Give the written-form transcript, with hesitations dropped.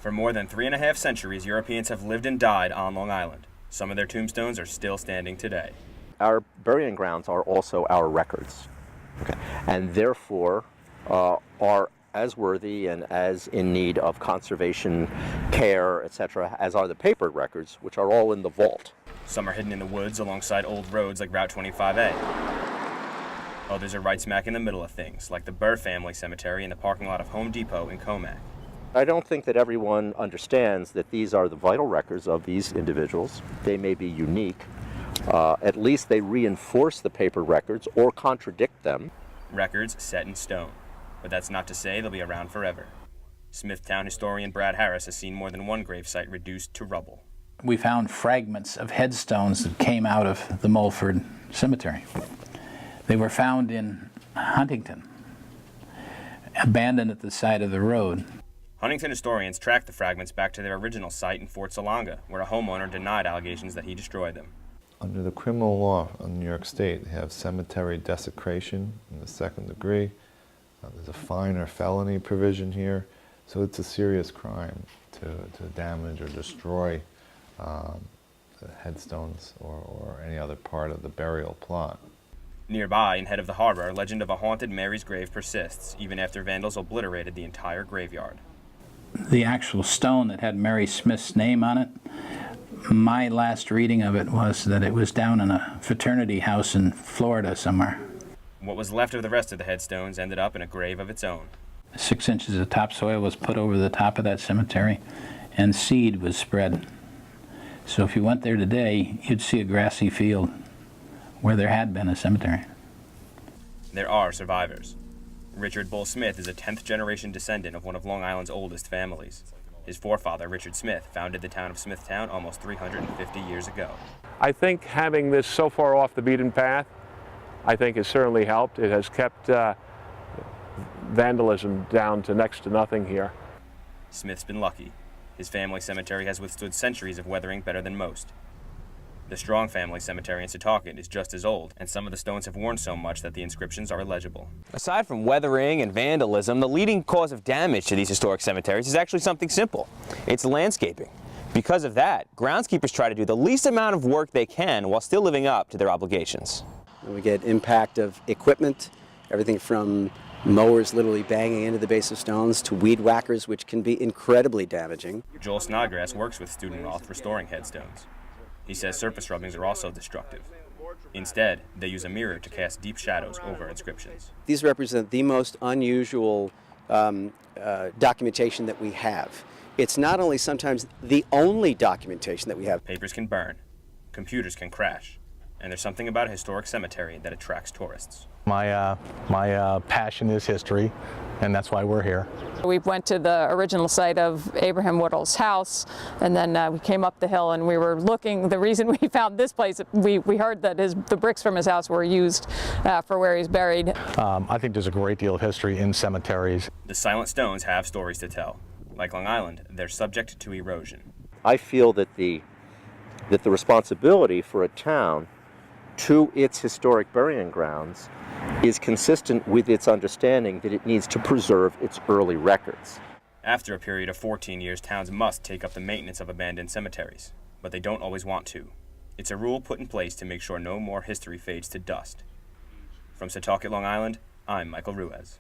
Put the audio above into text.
For more than 3.5 centuries, Europeans have lived and died on Long Island. Some of their tombstones are still standing today. Our burying grounds are also our records, okay, and therefore are as worthy and as in need of conservation care, etc., as are the paper records, which are all in the vault. Some are hidden in the woods alongside old roads like Route 25A. Others are right smack in the middle of things, like the Burr family cemetery in the parking lot of Home Depot in Comac. I don't think that everyone understands that these are the vital records of these individuals. They may be unique. At least they reinforce the paper records or contradict them. Records set in stone. But that's not to say they'll be around forever. Smithtown historian Brad Harris has seen more than one gravesite reduced to rubble. We found fragments of headstones that came out of the Mulford Cemetery. They were found in Huntington, abandoned at the side of the road. Huntington historians tracked the fragments back to their original site in Fort Salonga, where a homeowner denied allegations that he destroyed them. Under the criminal law in New York State, they have cemetery desecration in the second degree. There's a fine or felony provision here, so it's a serious crime to damage or destroy headstones or any other part of the burial plot. Nearby, in head of the harbor, a legend of a haunted Mary's grave persists, even after vandals obliterated the entire graveyard. The actual stone that had Mary Smith's name on it, my last reading of it was that it was down in a fraternity house in Florida somewhere. What was left of the rest of the headstones ended up in a grave of its own. 6 inches of topsoil was put over the top of that cemetery, and seed was spread. So if you went there today, you'd see a grassy field where there had been a cemetery. There are survivors. Richard Bull Smith is a 10th-generation descendant of one of Long Island's oldest families. His forefather, Richard Smith, founded the town of Smithtown almost 350 years ago. I think having this so far off the beaten path, I think has certainly helped. It has kept vandalism down to next to nothing here. Smith's been lucky. His family cemetery has withstood centuries of weathering better than most. The Strong family cemetery in Setauket is just as old, and some of the stones have worn so much that the inscriptions are illegible. Aside from weathering and vandalism, the leading cause of damage to these historic cemeteries is actually something simple. It's landscaping. Because of that, groundskeepers try to do the least amount of work they can while still living up to their obligations. We get impact of equipment, everything from mowers literally banging into the base of stones to weed whackers, which can be incredibly damaging. Joel Snodgrass works with Student Roth restoring headstones. He says surface rubbings are also destructive. Instead, they use a mirror to cast deep shadows over inscriptions. These represent the most unusual documentation that we have. It's not only sometimes the only documentation that we have. Papers can burn, computers can crash, and there's something about a historic cemetery that attracts tourists. My passion is history, and that's why we're here. We went to the original site of Abraham Woodall's house, and then we came up the hill and we were looking. The reason we found this place, we heard that the bricks from his house were used for where he's buried. I think there's a great deal of history in cemeteries. The silent stones have stories to tell. Like Long Island, they're subject to erosion. I feel that the responsibility for a town to its historic burying grounds is consistent with its understanding that it needs to preserve its early records. After a period of 14 years, towns must take up the maintenance of abandoned cemeteries, but they don't always want to. It's a rule put in place to make sure no more history fades to dust. From Setauket, Long Island, I'm Michael Ruiz.